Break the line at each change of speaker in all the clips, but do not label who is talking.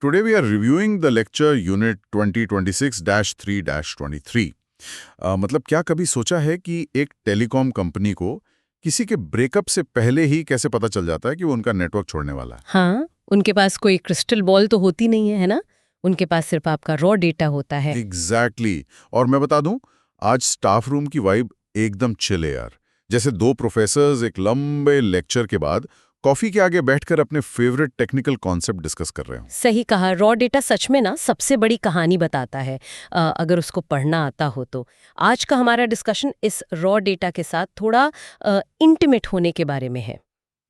Today we are reviewing the lecture unit 2026-3-23. मतलब क्या कभी सोचा है कि एक टेलीकॉम कंपनी को किसी के ब्रेकअप से पहले ही कैसे पता चल जाता है कि वो उनका नेटवर्क छोड़ने वाला है?
हाँ, उनके पास कोई क्रिस्टल बॉल तो होती नहीं है ना? उनके पास सिर्फ आपका रॉ डेटा होता है।
एग्जैक्टली और मैं बता दूं, आज स्टाफ रूम की वाइब एकदम चिल है यार। जैसे दो प्रोफेसर्स एक लंबे लेक्चर के बाद कॉफी के आगे बैठकर अपने फेवरेट टेक्निकल कॉन्सेप्ट डिस्कस कर रहे हो।
सही कहा, रॉ डेटा सच में ना सबसे बड़ी कहानी बताता है, अगर उसको पढ़ना आता हो तो। आज का हमारा डिस्कशन इस रॉ डेटा के साथ थोड़ा इंटीमेट होने के बारे में है।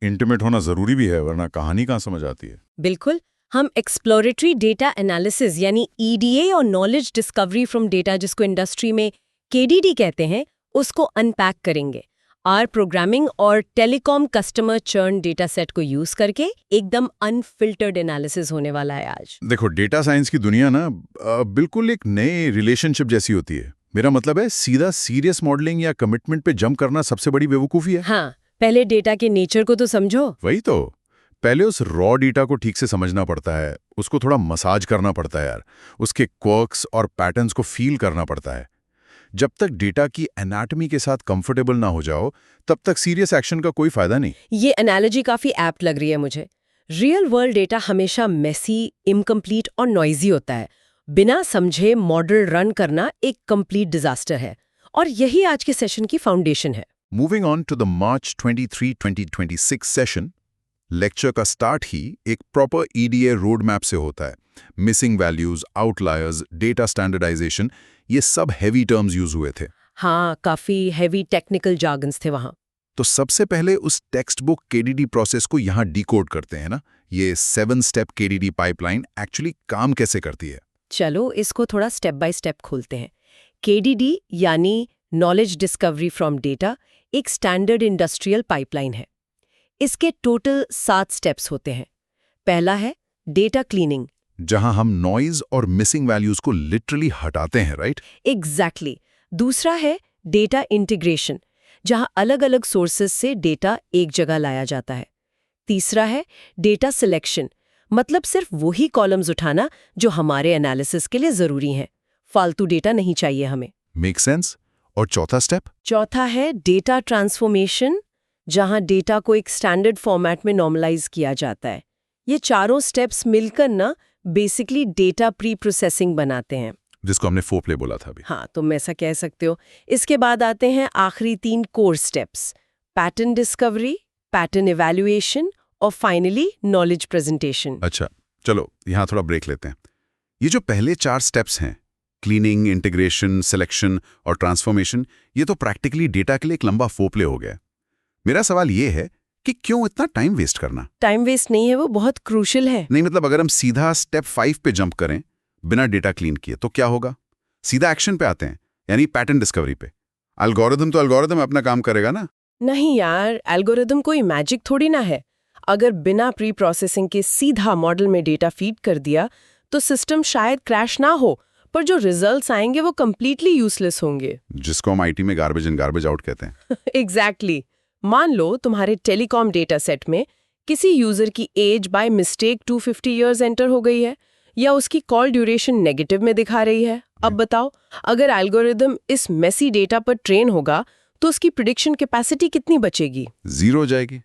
इंटीमेट होना जरूरी भी है, वरना कहानी कहाँ समझ आती है।
बिल्कुल, हम एक्सप्लोरेटरी डेटा एनालिसिस यानी ईडीए और नॉलेज डिस्कवरी फ्रॉम डेटा, जिसको इंडस्ट्री में केडीडी कहते हैं, उसको अनपैक करेंगे। आर प्रोग्रामिंग और telecom customer churn data set को यूज करके एकदम अनफिल्टर्ड एनालिसिस होने वाला है आज।
देखो, डेटा साइंस की दुनिया ना बिल्कुल एक नए रिलेशनशिप जैसी होती है। मेरा मतलब है, सीधा सीरियस मॉडलिंग या कमिटमेंट पे जंप करना सबसे बड़ी बेवकूफी है।
हाँ, पहले डेटा के नेचर को तो समझो।
वही तो, पहले उस रॉ डेटा को ठीक से समझना पड़ता है, उसको थोड़ा मसाज करना पड़ता है यार, उसके क्वर्क्स और पैटर्न्स को फील करना पड़ता है। जब तक डेटा की एनाटॉमी के साथ कंफर्टेबल ना हो जाओ, तब तक सीरियस एक्शन का कोई फायदा नहीं।
ये एनालॉजी काफी एप्ट लग रही है मुझे। रियल वर्ल्ड डेटा हमेशा मेसी, इनकम्प्लीट और नॉइजी होता है। बिना समझे मॉडल रन करना एक कंप्लीट डिजास्टर है, और यही आज के सेशन की फाउंडेशन है।
Moving on to the March 23-2026 session, lecture का स्टार्ट ही एक प्रॉपर ईडीए रोड मैप से होता है। Missing values, outliers, data standardisation, ये सब हैवी टर्म्स यूज हुए थे।
हाँ, काफी हैवी टेक्निकल जार्गन्स थे वहां।
तो सबसे पहले उस टेक्स्ट बुक केडीडी प्रोसेस को यहाँ डिकोड करते हैं ना। ये 7 स्टेप केडीडी पाइपलाइन एक्चुअली काम कैसे करती है?
चलो इसको थोड़ा स्टेप बाय स्टेप खोलते हैं। केडीडी यानी नॉलेज डिस्कवरी फ्रॉम डेटा एक स्टैंडर्ड इंडस्ट्रियल पाइपलाइन है। इसके टोटल 7 स्टेप्स होते हैं। पहला है डेटा क्लीनिंग,
जहां हम नॉइज और मिसिंग वैल्यूज को लिटरली हटाते हैं, राइट?
एग्जैक्टली। दूसरा है डेटा इंटीग्रेशन, जहां अलग अलग सोर्सेस से डेटा एक जगह लाया जाता है। तीसरा है डेटा सिलेक्शन, मतलब सिर्फ वही कॉलम्स उठाना जो हमारे एनालिसिस के लिए जरूरी हैं। फालतू डेटा नहीं चाहिए हमें।
Make sense. और चौथा स्टेप?
चौथा है डेटा ट्रांसफॉर्मेशन, जहां डेटा को एक स्टैंडर्ड फॉर्मेट में नॉर्मलाइज किया जाता है। ये चारों स्टेप्स मिलकर ना बेसिकली डेटा प्री प्रोसेसिंग बनाते हैं,
जिसको हमने फोरप्ले बोला था अभी।
हाँ, तुम ऐसा कह सकते हो। इसके बाद आते हैं आखिरी 3 core steps: pattern discovery, pattern evaluation और फाइनली नॉलेज प्रेजेंटेशन।
अच्छा, चलो यहाँ थोड़ा ब्रेक लेते हैं। ये जो पहले 4 स्टेप्स हैं, क्लीनिंग, इंटीग्रेशन, सिलेक्शन और ट्रांसफॉर्मेशन, ये तो प्रैक्टिकली डेटा के लिए एक लंबा फोरप्ले हो गया। मेरा सवाल ये है कि क्यों इतना टाइम वेस्ट करना?
टाइम वेस्ट नहीं है, वो बहुत क्रूशियल है।
नहीं, मतलब अगर हम सीधा स्टेप 5 पे जंप करें बिना डेटा क्लीन किए तो क्या होगा? सीधा एक्शन पे आते हैं, यानी पैटर्न डिस्कवरी पे। एल्गोरिदम अपना काम करेगा ना?
नहीं यार, एल्गोरिदम कोई मैजिक थोड़ी ना है। अगर बिना प्री प्रोसेसिंग के सीधा मॉडल में डेटा फीड कर दिया तो सिस्टम शायद क्रैश ना हो, पर जो रिजल्ट्स आएंगे वो कंप्लीटली यूजलेस होंगे।
जिसको हम आईटी में गार्बेज इन गार्बेज आउट कहते हैं।
एग्जैक्टली। मान लो तुम्हारे टेलीकॉम डेटा सेट में किसी यूजर की age by mistake 250 years enter हो गई है, या उसकी कॉल ड्यूरेशन नेगेटिव में दिखा रही है। अब बताओ, अगर एल्गोरिदम इस मेसी डेटा पर ट्रेन होगा तो उसकी प्रिडिक्शन कैपेसिटी कितनी बचेगी?
0 हो जाएगी।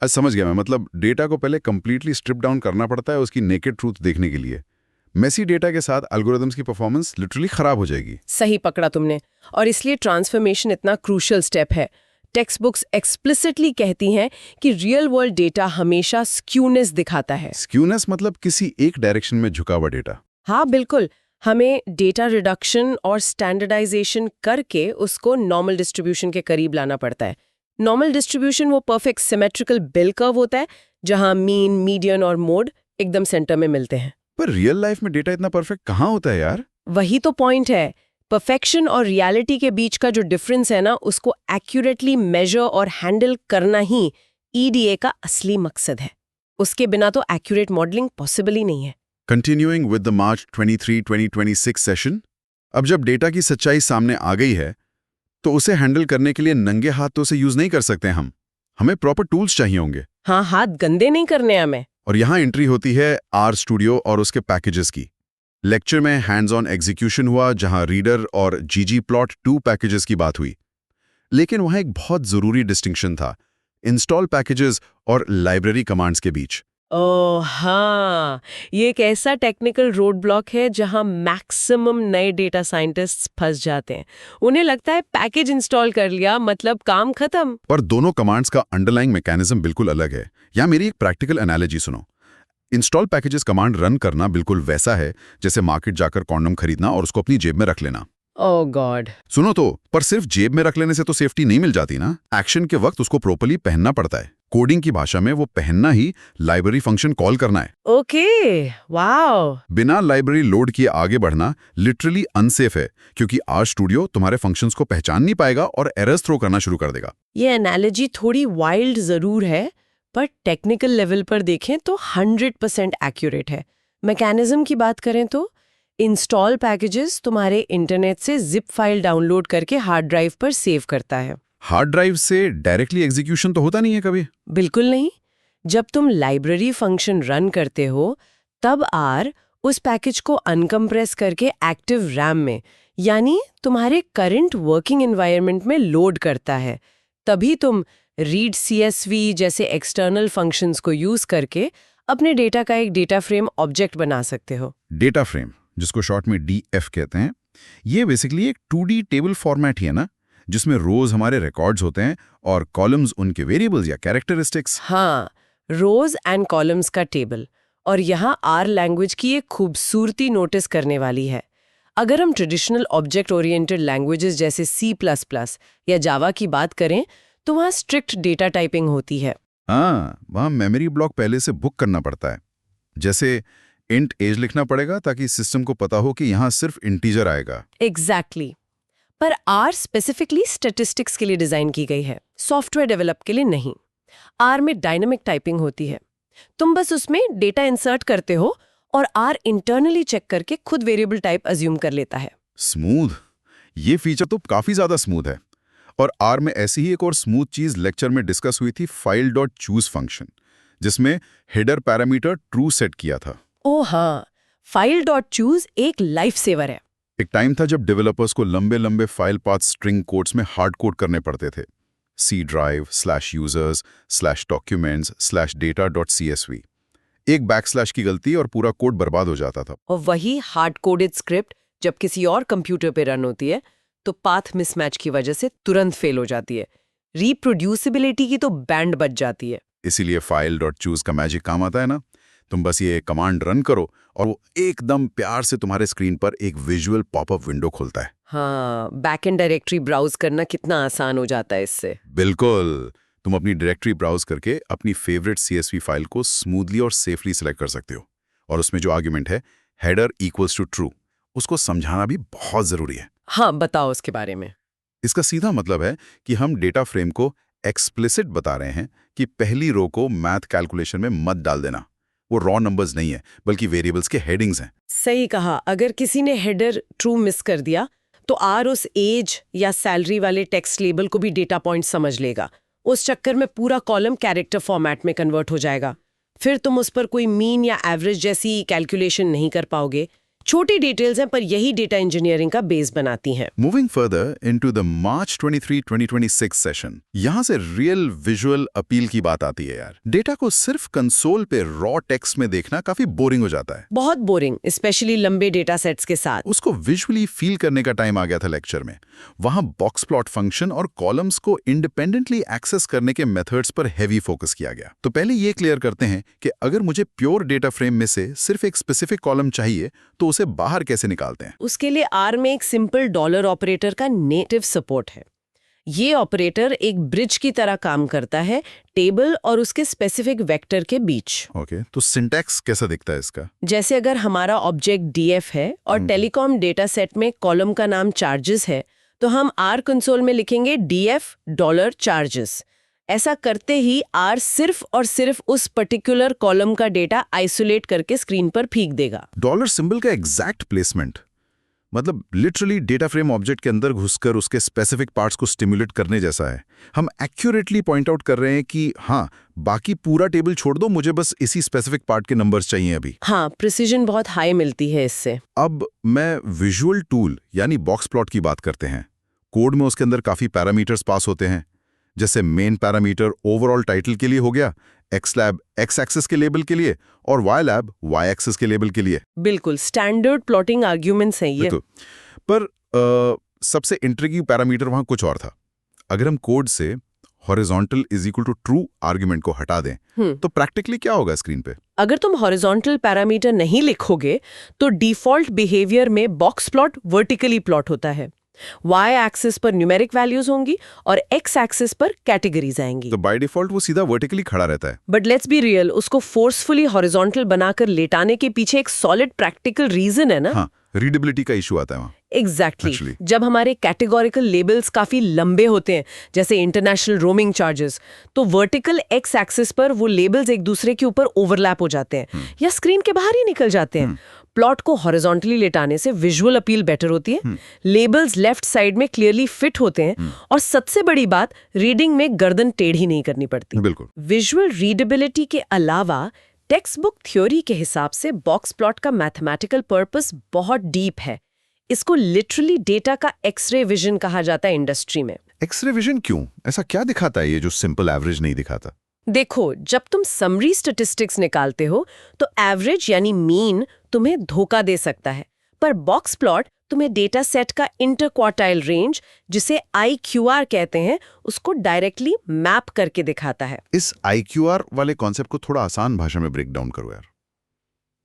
आज समझ गया मैं, मतलब डेटा को पहले कंप्लीटली स्ट्रिप डाउन करना पड़ता है उसकी नेकेड ट्रूथ देखने के लिए। मेसी डेटा के साथ एल्गोरिदम्स की परफॉर्मेंस लिटरली खराब हो जाएगी।
सही पकड़ा तुमने, और इसलिए ट्रांसफॉर्मेशन इतना क्रूशियल स्टेप है। टेक्स्ट बुक्स एक्सप्लिसिटली कहती हैं कि रियल वर्ल्ड डेटा हमेशा स्क्यूनेस दिखाता है।
स्क्यूनेस मतलब किसी एक डायरेक्शन में झुका हुआ डेटा।
हाँ बिल्कुल, हमें डेटा रिडक्शन और स्टैंडर्डाइजेशन करके उसको नॉर्मल डिस्ट्रीब्यूशन के करीब लाना पड़ता है। नॉर्मल डिस्ट्रीब्यूशन वो परफेक्ट सिमेट्रिकल बेल कर्व होता है, जहां मीन, मीडियन और मोड एकदम सेंटर में मिलते हैं।
पर रियल लाइफ में डेटा इतना परफेक्ट कहाँ होता है यार?
वही तो पॉइंट है। परफेक्शन और रियलिटी के बीच का जो डिफरेंस है ना, उसको एक्यूरेटली मेजर और हैंडल करना ही ईडीए का असली मकसद है। उसके बिना तो एक्यूरेट मॉडलिंग पॉसिबल ही नहीं है।
Continuing with the March 23-2026 session, अब जब डेटा की सच्चाई सामने आ गई है तो उसे हैंडल करने के लिए नंगे हाथ तो उसे यूज नहीं कर सकते हम। हमें प्रॉपर टूल्स चाहिए होंगे।
हाँ, हाथ गंदे नहीं करने हमें।
और यहाँ एंट्री होती है आर स्टूडियो और उसके पैकेजेस की। लेक्चर में हैंड्स ऑन एग्जीक्यूशन हुआ, जहां रीडर और ggplot2 पैकेजेस की बात हुई। लेकिन वहाँ एक बहुत ज़रूरी डिस्टिंक्शन था इंस्टॉल पैकेजेस और लाइब्रेरी कमांड्स के बीच।
ओह हाँ, ये एक ऐसा टेक्निकल रोड ब्लॉक है जहां मैक्सिमम नए डेटा साइंटिस्ट्स फंस जाते हैं। उन्हें लगता है पैकेज इंस्टॉल कर लिया मतलब काम खत्म।
पर दोनों कमांड्स का अंडरलाइंग मैकेनिज्म बिल्कुल अलग है। या मेरी एक प्रैक्टिकल एनालॉजी सुनो। इंस्टॉल पैकेजेस कमांड रन करना बिल्कुल वैसा है जैसे मार्केट जाकर कॉन्डम खरीदना और उसको अपनी जेब में रख लेना।
ओह गॉड।
सुनो तो, पर सिर्फ जेब में रख लेने से तो सेफ्टी नहीं मिल जाती ना। एक्शन के वक्त उसको प्रॉपर्ली पहनना पड़ता है। कोडिंग की भाषा में वो पहनना ही लाइब्रेरी फंक्शन कॉल करना है।
Okay, wow.
बिना लाइब्रेरी लोड किए आगे बढ़ना लिटरली अनसेफ है, क्योंकि आर स्टूडियो तुम्हारे फंक्शंस को पहचान नहीं पाएगा और एरर्स थ्रो करना शुरू कर देगा।
ये एनालॉजी थोड़ी वाइल्ड जरूर है, पर टेक्निकल लेवल पर देखें तो 100% एक्यूरेट है। मैकेनिज्म की बात करें तो इंस्टॉल पैकेजेस तुम्हारे इंटरनेट से जिप फाइल डाउनलोड करके हार्ड ड्राइव पर सेव करता है।
हार्ड ड्राइव से डायरेक्टली एग्जीक्यूशन तो होता नहीं है कभी?
बिल्कुल नहीं। जब तुम लाइब्रेरी फंक्शन रन करते हो तब आर उस पैकेज को अनकम्प्रेस करके एक्टिव रैम में, यानी तुम्हारे करंट वर्किंग एनवायरनमेंट में लोड करता है। तभी तुम रीड CSV जैसे एक्सटर्नल फंक्शंस को यूज करके अपने डेटा का एक डेटा फ्रेम ऑब्जेक्ट बना सकते हो।
डेटा फ्रेम, जिसको शॉर्ट में DF कहते हैं, ये बेसिकली एक 2D टेबल फॉर्मेट ही है ना, जिसमें रोज हमारे रिकॉर्ड्स होते हैं और कॉलम्स उनके वेरिएबल्स या कैरेक्टरिस्टिक्स।
हाँ, रोज एंड कॉलम्स का टेबल। और यहाँ आर लैंग्वेज की एक खूबसूरती नोटिस करने वाली है। अगर हम ट्रेडिशनल ऑब्जेक्ट ओरिएंटेड लैंग्वेजेस जैसे C++ या जावा की बात करें तो वहाँ स्ट्रिक्ट डेटा टाइपिंग होती है।
हाँ, वहाँ मेमोरी ब्लॉक पहले से बुक करना पड़ता है। जैसे इंट एज लिखना पड़ेगा ताकि सिस्टम को पता हो कि यहाँ सिर्फ इंटीजर आएगा।
एग्जैक्टली। पर आर स्पेसिफिकली स्टैटिस्टिक्स के लिए डिजाइन की गई है, सॉफ्टवेयर डेवलप के लिए नहीं। आर में डायनामिक टाइपिंग होती है। तुम बस उसमें डेटा इंसर्ट करते हो और आर इंटरनली चेक करके खुद वेरिएबल टाइप अज्यूम कर लेता है।
स्मूथ। ये फीचर तो काफी ज्यादा स्मूथ है। और आर में ऐसी ही एक और स्मूथ चीज लेक्चर में डिस्कस हुई थी, file.choose फंक्शन, जिसमें हेडर पैरामीटर ट्रू सेट किया था।
ओह हाँ, file.choose एक लाइफ सेवर है।
एक टाइम था जब डेवलपर्स को लंबे लंबे फाइल पाथ स्ट्रिंग कोड्स में हार्ड कोड करने पड़ते थे। C drive /users/documents/data.csv। एक बैकस्लैश की गलती और पूरा कोड बर्बाद हो जाता था।
और वही हार्ड कोडेड स्क्रिप्ट जब किसी और कंप्यूटर पे रन होती है तो पाथ मिसमैच की वजह से तुरंत फेल हो जाती है। रिप्रोड्यूसिबिलिटी की तो बैंड बज जाती है।
इसीलिए file.choose का मैजिक काम आता है ना। तुम बस ये कमांड रन करो और वो एकदम प्यार से तुम्हारे स्क्रीन पर एक विजुअल पॉपअप विंडो खोलता है।
हाँ, बैकएंड डायरेक्टरी ब्राउज करना कितना आसान हो जाता है इससे।
बिल्कुल। तुम अपनी डायरेक्टरी ब्राउज करके अपनी फेवरेट CSV फाइल को स्मूथली और सेफली सिलेक्ट कर सकते हो। और उसमें जो आर्ग्यूमेंट है हेडर इक्वल्स टू ट्रू, उसको समझाना भी बहुत जरूरी है।
हाँ, बताओ उसके बारे में।
इसका सीधा मतलब है कि हम डेटा फ्रेम को एक्सप्लिसिट बता रहे हैं कि पहली रो को मैथ कैलकुलेशन में मत डाल देना। वो रॉ नंबर्स नहीं है, बल्कि वेरिएबल्स के हेडिंग्स हैं।
सही कहा। अगर किसी ने हेडर ट्रू मिस कर दिया तो आर उस एज या सैलरी वाले टेक्स्ट लेबल को भी डेटा पॉइंट समझ लेगा। उस चक्कर में पूरा कॉलम कैरेक्टर फॉर्मेट में कन्वर्ट हो जाएगा। फिर तुम उस पर कोई मीन या एवरेज जैसी कैलकुलेशन नहीं कर पाओगे। छोटी डिटेल्स हैं पर यही डेटा इंजीनियरिंग का बेस बनाती हैं।
Moving further into the March 23, 2026 session, यहां से रियल विजुअल अपील की बात आती है यार। डेटा को सिर्फ कंसोल पे रॉ टेक्स्ट में देखना काफी बोरिंग हो जाता है।
बहुत बोरिंग, स्पेशली लंबे डेटा सेट्स के साथ।
उसको विजुअली फील करने का टाइम आ गया था लेक्चर में। वहां बॉक्स प्लॉट फंक्शन और कॉलम्स को इंडिपेंडेंटली एक्सेस करने के मेथड्स पर हेवी फोकस किया गया। तो पहले ये क्लियर करते हैं कि अगर मुझे प्योर डेटा फ्रेम में से सिर्फ एक स्पेसिफिक कॉलम चाहिए तो उसे बाहर कैसे निकालते हैं।
उसके लिए आर में एक सिंपल डॉलर ऑपरेटर का नेटिव सपोर्ट है। ये ऑपरेटर एक ब्रिज की तरह काम करता है टेबल और उसके स्पेसिफिक वेक्टर के बीच।
ओके, तो सिंटैक्स कैसा दिखता है इसका?
जैसे अगर हमारा ऑब्जेक्ट DF है और टेलीकॉम डेटा सेट में कॉलम का नाम चार्जेस है तो हम आर कंसोल में लिखेंगे DF $charges। ऐसा करते ही आर सिर्फ और सिर्फ उस पर्टिकुलर कॉलम का डेटा आइसोलेट करके स्क्रीन पर फेंक देगा।
डॉलर सिंबल का एग्जैक्ट प्लेसमेंट, मतलब लिटरली डेटा फ्रेम ऑब्जेक्ट के अंदर घुसकर उसके स्पेसिफिक पार्ट्स को स्टिमुलेट करने जैसा है। हम एक्यूरेटली पॉइंट आउट कर रहे हैं कि हाँ, बाकी पूरा टेबल छोड़ दो, मुझे बस इसी स्पेसिफिक पार्ट के नंबर्स चाहिए अभी।
हाँ, प्रिसीजन बहुत हाई मिलती है इससे।
अब मैं विजुअल टूल यानी बॉक्स प्लॉट की बात करते हैं। कोड में उसके अंदर काफी पैरामीटर्स पास होते हैं, जैसे मेन पैरामीटर ओवरऑल टाइटल के लिए हो गया, xlab x एक्सिस के लेबल के लिए और ylab y एक्सिस के लेबल के लिए।
बिल्कुल स्टैंडर्ड प्लॉटिंग आर्ग्यूमेंट्स हैं ये।
पर सबसे इंट्रिगिंग पैरामीटर वहां कुछ और था। अगर हम कोड से horizontal is equal to true argument को हटा दें तो प्रैक्टिकली क्या होगा स्क्रीन पे?
अगर तुम हॉरिजॉन्टल पैरामीटर नहीं लिखोगे तो डिफॉल्ट बिहेवियर में बॉक्स प्लॉट वर्टिकली प्लॉट होता है। y एक्सिस पर न्यूमेरिक वैल्यूज होंगी और x एक्सिस पर कैटेगरीज आएंगी।
तो बाय डिफॉल्ट वो सीधा वर्टिकली खड़ा रहता है।
बट लेट्स बी रियल, उसको फोर्सफुली हॉरिजॉन्टल बनाकर लेटाने के पीछे एक सॉलिड प्रैक्टिकल रीजन है ना।
हाँ, रीडेबिलिटी का इशू आता है वहाँ।
एग्जैक्टली। जब हमारे कैटेगोरिकल लेबल्स काफी लंबे होते हैं, जैसे इंटरनेशनल रोमिंग चार्जेस, तो वर्टिकल एक्स एक्सिस पर वो लेबल्स एक दूसरे के ऊपर ओवरलैप हो जाते हैं या स्क्रीन के बाहर ही निकल जाते हैं। प्लॉट को हॉरिजॉन्टली लेटाने से विजुअल अपील बेटर होती है, लेबल्स लेफ्ट साइड में क्लियरली फिट होते हैं और सबसे बड़ी बात, रीडिंग में गर्दन टेढ़ी नहीं करनी पड़ती।
बिल्कुल।
विजुअल रीडेबिलिटी के अलावा टेक्स्ट बुक थ्योरी के हिसाब से बॉक्स प्लॉट का मैथमेटिकल पर्पस बहुत डीप है। इसको लिटरली डेटा का एक्सरे विजन कहा जाता है इंडस्ट्री में।
एक्सरे विजन क्यों? ऐसा क्या दिखाता है ये जो सिंपल एवरेज नहीं दिखाता?
देखो, जब तुम समरी स्टैटिस्टिक्स निकालते हो तो एवरेज यानी मीन तुम्हें धोखा दे सकता है, पर बॉक्स प्लॉट तुम्हें डेटा सेट का इंटरक्वार्टाइल रेंज, जिसे IQR कहते हैं, उसको डायरेक्टली मैप करके दिखाता है।
इस IQR वाले कॉन्सेप्ट को थोड़ा आसान भाषा में ब्रेक डाउन करो यार।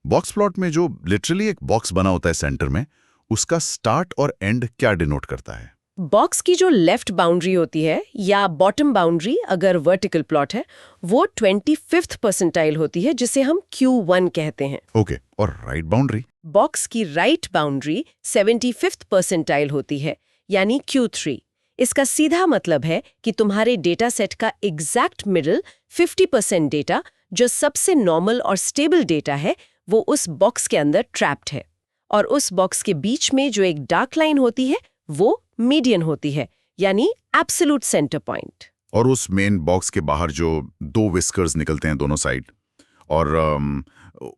बॉक्स प्लॉट में जो लिटरली एक बॉक्स बना होता है सेंटर में, उसका स्टार्ट और एंड क्या डिनोट करता है?
बॉक्स की जो लेफ्ट बाउंड्री होती है या बॉटम बाउंड्री अगर वर्टिकल प्लॉट है, वो 25th परसेंटाइल होती है, जिसे हम Q1 कहते हैं।
ओके, और राइट बाउंड्री?
बॉक्स की राइट बाउंड्री 75th परसेंटाइल होती है, यानी Q3। इसका सीधा मतलब है कि तुम्हारे डेटा सेट का एग्जैक्ट मिडल 50% डेटा, जो सबसे नॉर्मल और स्टेबल डेटा है, वो उस बॉक्स के अंदर ट्रैप्ड है। और उस बॉक्स के बीच में जो एक डार्क लाइन होती है, वो मीडियन होती है, यानी एब्सोल्यूट सेंटर पॉइंट।
और उस मेन बॉक्स के बाहर जो दो विस्कर्स निकलते हैं दोनों साइड, और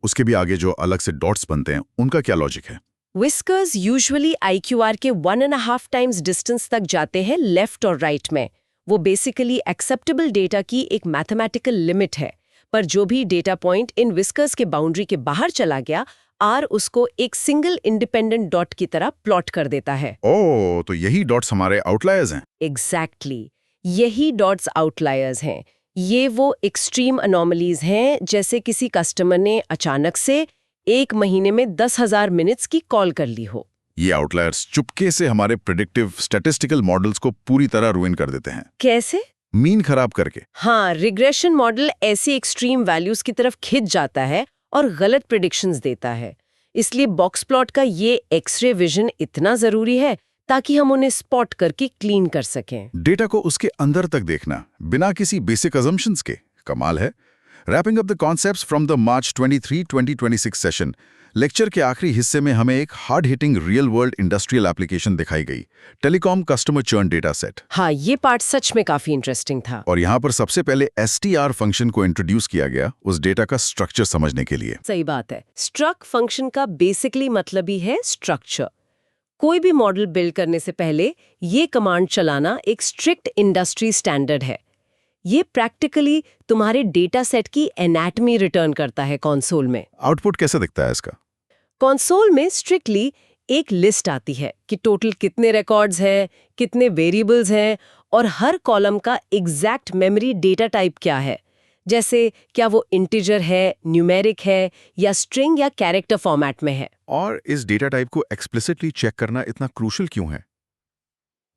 उसके भी आगे जो अलग से डॉट्स बनते हैं, उनका क्या लॉजिक है?
विस्कर्स यूजुअली IQR के 1.5 टाइम्स डिस्टेंस तक जाते हैं लेफ्ट और राइट में। वो बेसिकली एक्सेप्टेबल डेटा की एक मैथमेटिकल लिमिट है, पर जो भी डेटा पॉइंट इन विस्कर्स के बाउंड्री के बाहर चला गया, R उसको एक सिंगल इंडिपेंडेंट डॉट की तरह प्लॉट कर देता है।
ओह, तो यही डॉट्स हमारे आउटलायर्स हैं।
एग्जैक्टली, यही डॉट्स आउटलायर्स हैं। ये वो एक्सट्रीम अनोमलीज हैं, जैसे किसी कस्टमर ने अचानक से एक महीने में 10,000 मिनट्स की कॉल कर ली हो।
ये आउटलायर्स चुपके से हमारे प्रेडिक्टिव स्टैटिस्टिकल मॉडल्स को पूरी तरह रुइन कर देते हैं।
कैसे?
मीन खराब करके।
हाँ, रिग्रेशन मॉडल ऐसी एक्सट्रीम वैल्यूज की तरफ खिंच जाता है और गलत प्रेडिक्शंस देता है। इसलिए बॉक्स प्लॉट का ये एक्सरे विजन इतना जरूरी है ताकि हम उन्हें स्पॉट करके क्लीन कर सकें।
डेटा को उसके अंदर तक देखना बिना किसी बेसिक अजम्पशंस के कमाल है। Wrapping up the concepts from the March 23, 2026 session, lecture के आखिरी हिस्से में हमें एक hard hitting real world industrial application दिखाई गई, telecom customer churn data set.
हाँ, ये पार्ट सच में काफी इंटरेस्टिंग था।
और यहाँ पर सबसे पहले STR फंक्शन को इंट्रोड्यूस किया गया उस डेटा का स्ट्रक्चर समझने के लिए।
सही बात है। स्ट्रक्ट फंक्शन का बेसिकली मतलब ही है स्ट्रक्चर। कोई भी मॉडल बिल्ड करने से पहले ये कमांड चलाना एक स्ट्रिक्ट इंडस्ट्री स्टैंडर्ड है। ये प्रैक्टिकली तुम्हारे डेटा सेट की एनाटमी रिटर्न करता है कंसोल में।
आउटपुट कैसे दिखता है इसका?
कंसोल में स्ट्रिक्टली एक लिस्ट आती है कि टोटल कितने रिकॉर्ड्स हैं, कितने वेरिएबल्स हैं और हर कॉलम का एग्जैक्ट मेमोरी डेटा टाइप क्या है। जैसे क्या वो इंटीजर है, न्यूमेरिक है या स्ट्रिंग या कैरेक्टर फॉर्मेट में है।
और इस डेटा टाइप को एक्सप्लिसिटली चेक करना इतना क्रूशियल क्यों है?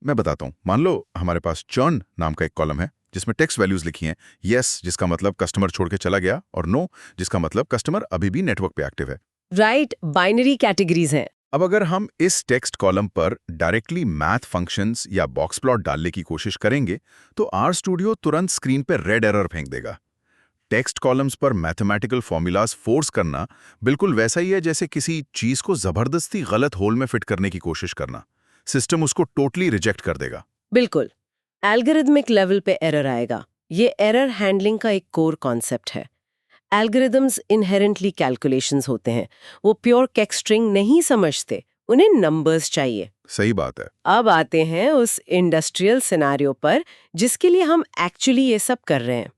मैं बताता हूं। मान लो हमारे पास चर्न नाम का एक कॉलम है जिसमें टेक्स्ट वैल्यूज लिखी हैं, येस जिसका मतलब कस्टमर छोड़ के चला गया और नो जिसका मतलब कस्टमर अभी भी नेटवर्क पे एक्टिव है।
राइट, बाइनरी कैटेगरीज हैं।
अब अगर हम इस टेक्स्ट कॉलम पर डायरेक्टली मैथ फंक्शंस या बॉक्स प्लॉट डालने की कोशिश करेंगे तो RStudio तुरंत स्क्रीन पर रेड एरर फेंक देगा। टेक्स्ट कॉलम्स पर मैथमेटिकल फॉर्मूलाज फोर्स करना बिल्कुल वैसा ही है जैसे किसी चीज को जबरदस्ती गलत होल में फिट करने की कोशिश करना। सिस्टम उसको टोटली रिजेक्ट कर देगा।
बिल्कुल, एल्गोरिदमिक लेवल पे एरर आएगा। ये एरर हैंडलिंग का एक कोर कॉन्सेप्ट है। एल्गोरिदम्स इनहेरेंटली कैलकुलेशंस होते हैं, वो प्योर टेक्स्ट स्ट्रिंग नहीं समझते, उन्हें नंबर्स चाहिए।
सही बात है।
अब आते हैं उस इंडस्ट्रियल सिनेरियो पर जिसके लिए हम एक्चुअली ये सब कर रहे हैं।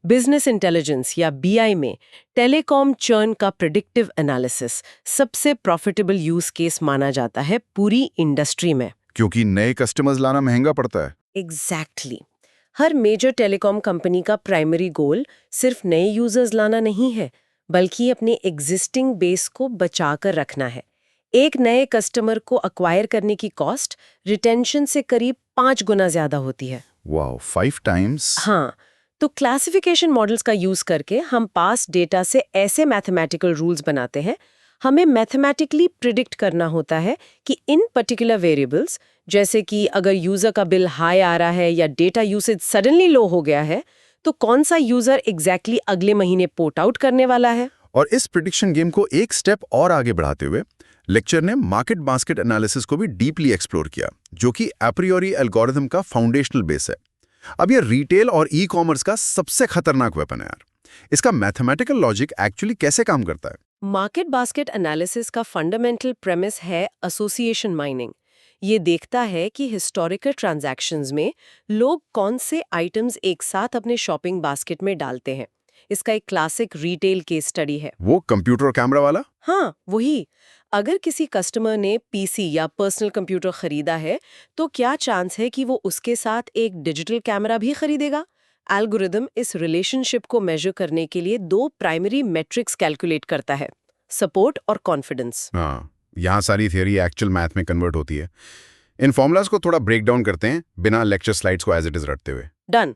बिजनेस इंटेलिजेंस या बीआई में टेलीकॉम चर्न का प्रिडिक्टिव एनालिसिस सबसे प्रॉफिटेबल यूज केस माना जाता है पूरी इंडस्ट्री में।
क्योंकि नए कस्टमर्स लाना महंगा पड़ता है।
एग्जैक्टली। हर मेजर टेलीकॉम कंपनी का प्राइमरी गोल सिर्फ नए यूजर्स लाना नहीं है, बल्कि अपने एग्जिस्टिंग बेस को बचाकर रखना है। एक नए कस्टमर को अक्वायर करने की कॉस्ट रिटेंशन से करीब 5 गुना ज्यादा होती है।
Wow, 5 times.
हाँ, तो क्लासिफिकेशन मॉडल्स का यूज करके हम पास डेटा से ऐसे मैथमेटिकल रूल्स बनाते हैं। हमें मैथमेटिकली प्रिडिक्ट करना होता है कि इन पर्टिकुलर वेरिएबल्स, जैसे कि अगर यूजर का बिल हाई आ रहा है या डेटा यूसेज सडनली लो हो गया है, तो कौन सा यूजर एग्जैक्टली अगले महीने पोर्ट आउट करने वाला है।
और इस प्रिडिक्शन गेम को एक स्टेप और आगे बढ़ाते हुए लेक्चर ने मार्केट बास्केट एनालिसिस को भी डीपली एक्सप्लोर किया, जो कि एप्रियोरी एल्गोरिथम का फाउंडेशनल बेस है। अब ये रिटेल और ई कॉमर्स का सबसे खतरनाक वेपन है यार। इसका मैथमेटिकल लॉजिक एक्चुअली कैसे काम करता है?
मार्केट बास्केट एनालिसिस का फंडामेंटल प्रेमिस है एसोसिएशन माइनिंग। ये देखता है कि हिस्टोरिकल ट्रांजैक्शंस में लोग कौन से आइटम्स एक साथ अपने शॉपिंग बास्केट में डालते हैं। इसका एक क्लासिक रिटेल केस स्टडी है।
वो कंप्यूटर और कैमरा वाला?
हाँ, वही। अगर किसी कस्टमर ने पीसी या पर्सनल कंप्यूटर खरीदा है, तो क्या चांस है कि वो उसके साथ एक डिजिटल कैमरा भी खरीदेगा? एल्गोरिदम इस रिलेशनशिप को मेजर करने के लिए 2 प्राइमरी मेट्रिक्स कैलकुलेट करता है, सपोर्ट और कॉन्फिडेंस।
हाँ, यहाँ सारी थियोरी एक्चुअल मैथ में कन्वर्ट होती है। इन फॉर्मूलाज को थोड़ा ब्रेक डाउन करते हैं, बिना लेक्चर स्लाइड्स को एज इट इज रटते हुए।
डन।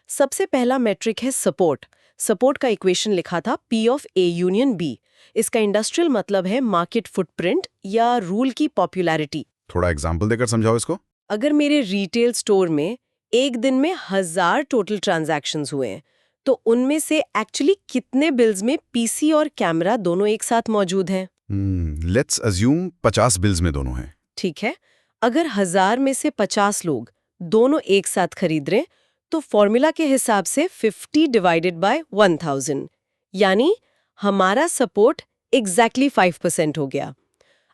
सबसे पहला मेट्रिक है सपोर्ट। सपोर्ट का इक्वेशन लिखा था P of A union B। इसका इंडस्ट्रियल मतलब है मार्केट फुटप्रिंट या रूल की पॉपुलैरिटी।
थोड़ा एग्जांपल देकर समझाओ इसको।
अगर मेरे रिटेल स्टोर में एक दिन में 1000 टोटल ट्रांजैक्शंस हुए हैं, तो उनमें से एक्चुअली कितने बिल्स में पीसी और कैमरा दोनों एक साथ मौजूद हैं?
लेट्स अज्यूम 50 बिल्स में दोनों हैं।
ठीक है। अगर 1000 में से 50 लोग दोनों एक साथ खरीद रहे हैं, तो फॉर्मूला के हिसाब से 50 डिवाइडेड बाय 1000, यानी हमारा सपोर्ट एग्जैक्टली 5% हो गया।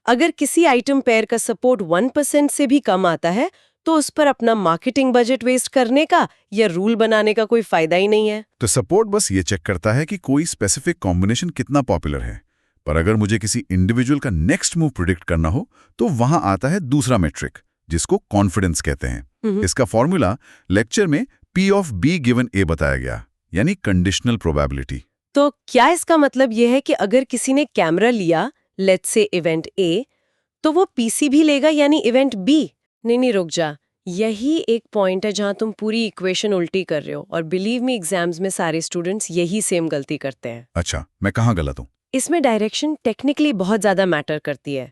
अगर किसी आइटम पेयर का सपोर्ट 1% से भी कम आता है, तो उस पर अपना मार्केटिंग बजट वेस्ट करने का या रूल बनाने का कोई फायदा ही नहीं है।
तो सपोर्ट बस ये चेक करता है कि कोई स्पेसिफिक कॉम्बिनेशन कितना पॉपुलर है। पर अगर मुझे किसी इंडिविजुअल का नेक्स्ट मूव प्रिडिक्ट करना हो, तो वहां आता है दूसरा मेट्रिक, जिसको कॉन्फिडेंस कहते हैं। इसका फॉर्मूला लेक्चर में P of B given A बताया गया, यानी कंडीशनल प्रोबेबिलिटी।
तो क्या इसका मतलब यह है कि अगर किसी ने कैमरा लिया, लेट्स से इवेंट A, तो वो पीसी भी लेगा यानी इवेंट B? नहीं, रुक जा। यही एक पॉइंट है जहां तुम पूरी इक्वेशन उल्टी कर रहे हो, और बिलीव मी, एग्जाम्स में सारे स्टूडेंट्स यही सेम गलती करते हैं।
अच्छा, मैं कहाँ गलत हूँ?
इसमें डायरेक्शन टेक्निकली बहुत ज्यादा मैटर करती है।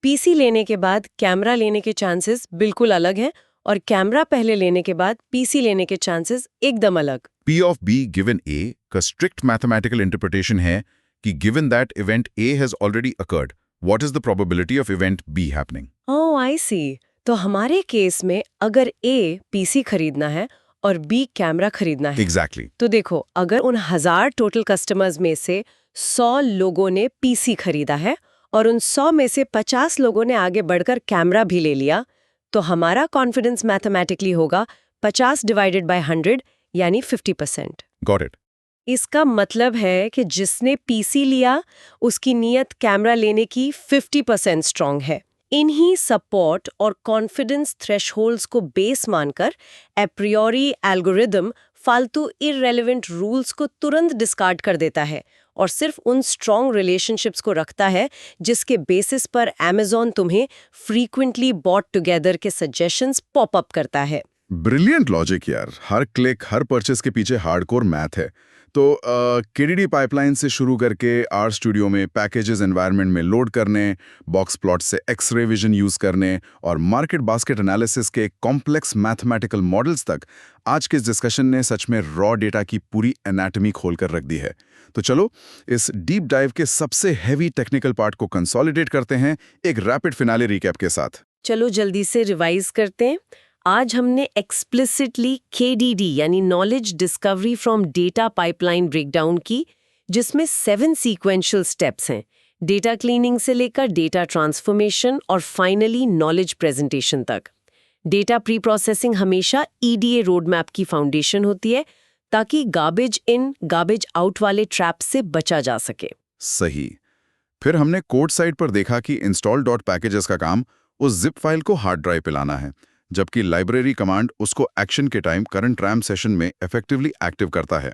पीसी लेने के बाद कैमरा लेने के चांसेस बिल्कुल अलग हैं, और कैमरा पहले लेने के बाद पीसी लेने के चांसेस एकदम अलग।
P of B given A का स्ट्रिक्ट मैथमेटिकल इंटरप्रिटेशन है कि given that event A has already occurred, what is the probability of event B happening?
Oh, I see. तो हमारे केस में अगर A पीसी खरीदना है और B कैमरा खरीदना है,
एग्जैक्टली।
तो देखो, अगर उन 1000 टोटल कस्टमर्स में से 100 लोगों ने पीसी खरीदा है और उन 100 में से 50 लोगों ने आगे बढ़कर कैमरा भी ले लिया, तो हमारा कॉन्फिडेंस मैथमेटिकली होगा 50 डिवाइडेड बाय 100, यानी 50%।
Got it.
इसका मतलब है कि जिसने पीसी लिया, उसकी नीयत कैमरा लेने की 50% स्ट्रांग है। इन्हीं सपोर्ट और कॉन्फिडेंस थ्रेशहोल्ड्स को बेस मानकर एप्रियोरी एल्गोरिदम फालतू इररेलेवेंट रूल्स को तुरंत डिस्कार्ड कर देता है और सिर्फ उन स्ट्रॉन्ग रिलेशनशिप्स को रखता है जिसके बेसिस पर Amazon तुम्हें फ्रीक्वेंटली बॉट टुगेदर के सजेशंस पॉप अप करता है।
ब्रिलियंट लॉजिक यार। हर क्लिक, हर परचेस के पीछे हार्डकोर मैथ है। तो केडीडी पाइपलाइन से शुरू करके आर स्टूडियो में पैकेजेस एनवायरनमेंट में लोड करने, बॉक्स प्लॉट से एक्स-रे विजन यूज करने और मार्केट बास्केट एनालिसिस के कॉम्प्लेक्स मैथमेटिकल मॉडल्स तक, आज के इस डिस्कशन ने सच में रॉ डेटा की पूरी एनाटॉमी खोलकर रख दी है। तो चलो इस डीप डाइव के सबसे हैवी टेक्निकल पार्ट को कंसोलिडेट करते हैं एक रैपिड फिनाले रिकैप के साथ।
चलो जल्दी से रिवाइज करते हैं। आज हमने एक्सप्लिसिटली KDD यानी knowledge discovery from data pipeline breakdown की, जिसमें 7 सीक्वेंशियल स्टेप्स हैं, डेटा क्लीनिंग से लेकर डेटा ट्रांसफॉर्मेशन और फाइनली नॉलेज प्रेजेंटेशन तक। डेटा प्री प्रोसेसिंग हमेशा EDA रोड मैप की फाउंडेशन होती है, ताकि गार्बेज इन गार्बेज आउट वाले ट्रैप से बचा जा सके।
सही। फिर हमने कोड साइड पर देखा कि इंस्टॉल डॉट पैकेजेस का काम उस जिप फाइल को हार्ड ड्राइव पे लाना है, जबकि लाइब्रेरी कमांड उसको एक्शन के टाइम करंट रैम सेशन में इफेक्टिवली एक्टिव करता है।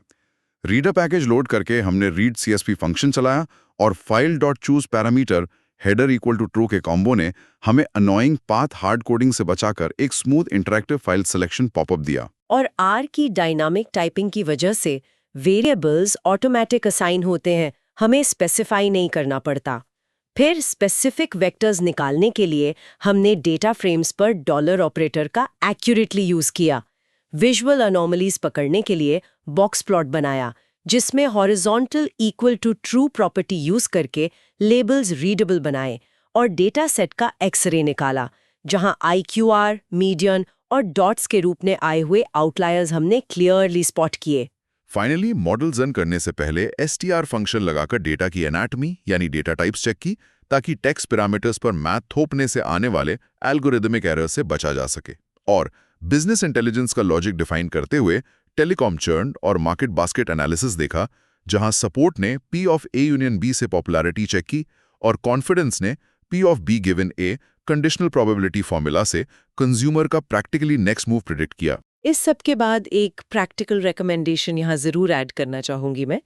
रीडर पैकेज लोड करके हमने रीड CSP फंक्शन चलाया और file dot choose parameter header equal to true के कॉम्बो ने हमें अनोइंग पाथ हार्ड कोडिंग से बचाकर एक smooth interactive file selection popup दिया।
और R की डायनामिक टाइपिंग की वजह से वेरिएबल्स ऑटोमेटिक असाइन होते हैं, हमें स्पेसिफाई नहीं करना पड़ता। फिर स्पेसिफिक वेक्टर्स निकालने के लिए हमने डेटा फ्रेम्स पर डॉलर ऑपरेटर का एक्यूरेटली यूज किया। विजुअल अनोमलीज पकड़ने के लिए बॉक्स प्लॉट बनाया, जिसमें horizontal equal to true property use करके लेबल्स रीडेबल बनाए और डेटा सेट का एक्सरे निकाला, जहां IQR, मीडियन और डॉट्स के रूप में आए हुए आउटलायर्स हमने क्लियरली स्पॉट किए।
फाइनली मॉडल रन करने से पहले str फंक्शन लगाकर डेटा की एनाटॉमी यानी डेटा टाइप्स चेक की, ताकि टेक्स्ट पैरामीटर्स पर मैथ थोपने से आने वाले एल्गोरिदमिक एरर से बचा जा सके। और बिजनेस इंटेलिजेंस का लॉजिक डिफाइन करते हुए टेलीकॉम चर्न और मार्केट बास्केट एनालिसिस देखा, जहां सपोर्ट ने P of A union B से पॉपुलैरिटी चेक की और कॉन्फिडेंस ने P of B given A conditional probability formula से कंज्यूमर का प्रैक्टिकली नेक्स्ट मूव प्रिडिक्ट किया।
इस सब के बाद एक प्रैक्टिकल रिकमेंडेशन यहाँ जरूर ऐड करना चाहूंगी मैं।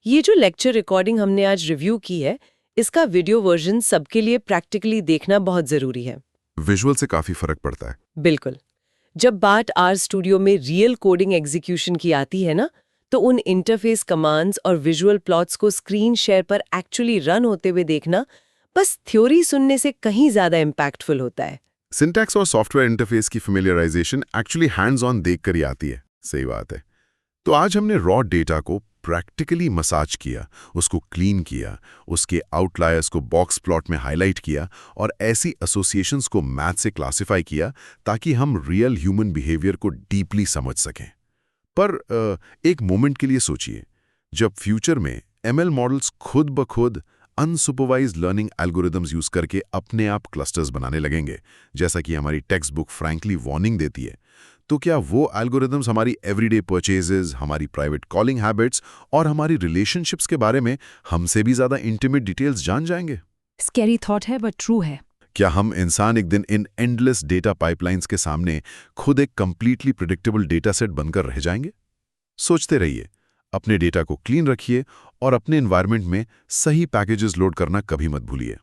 ये जो लेक्चर रिकॉर्डिंग हमने आज रिव्यू की है, इसका वीडियो वर्जन सबके लिए प्रैक्टिकली देखना बहुत जरूरी है।
विजुअल से काफी फर्क पड़ता है।
बिल्कुल। जब बात R स्टूडियो में रियल कोडिंग एग्जीक्यूशन की आती है ना, तो उन इंटरफेस कमांड्स और विजुअल प्लॉट्स को स्क्रीन शेयर पर एक्चुअली रन होते हुए देखना बस थ्योरी सुनने से कहीं ज्यादा इम्पैक्टफुल होता है।
सिंटैक्स और सॉफ्टवेयर इंटरफेस की फेमिलियराइजेशन एक्चुअली हैंड्स ऑन देखकर ही आती है। सही बात है। तो आज हमने रॉ डेटा को प्रैक्टिकली मसाज किया, उसको क्लीन किया, उसके आउटलायर्स को बॉक्स प्लॉट में हाईलाइट किया और ऐसी एसोसिएशंस को मैथ से क्लासिफाई किया ताकि हम रियल ह्यूमन बिहेवियर को डीपली समझ सकें। पर एक मोमेंट के लिए सोचिए, जब फ्यूचर में ML मॉडल्स खुद ब खुद अनसुपरवाइज्ड लर्निंग एल्गोरिदम्स यूज करके अपने आप क्लस्टर्स बनाने लगेंगे, जैसा कि हमारी टेक्स्ट बुक फ्रैंकली वार्निंग देती है, तो क्या वो एल्गोरिदम्स हमारी एवरीडे परचेजेस, हमारी प्राइवेट कॉलिंग हैबिट्स और हमारी रिलेशनशिप्स के बारे में हमसे भी ज्यादा इंटीमेट डिटेल्स जान जाएंगे?
स्कैरी थॉट है बट ट्रू है।
क्या हम इंसान एक दिन इन एंडलेस डेटा पाइपलाइंस के सामने खुद एक कंप्लीटली प्रिडिक्टेबल डेटा सेट बनकर रह जाएंगे? सोचते रहिए, अपने डेटा को क्लीन रखिए और अपने एनवायरनमेंट में सही पैकेजेस लोड करना कभी मत भूलिए।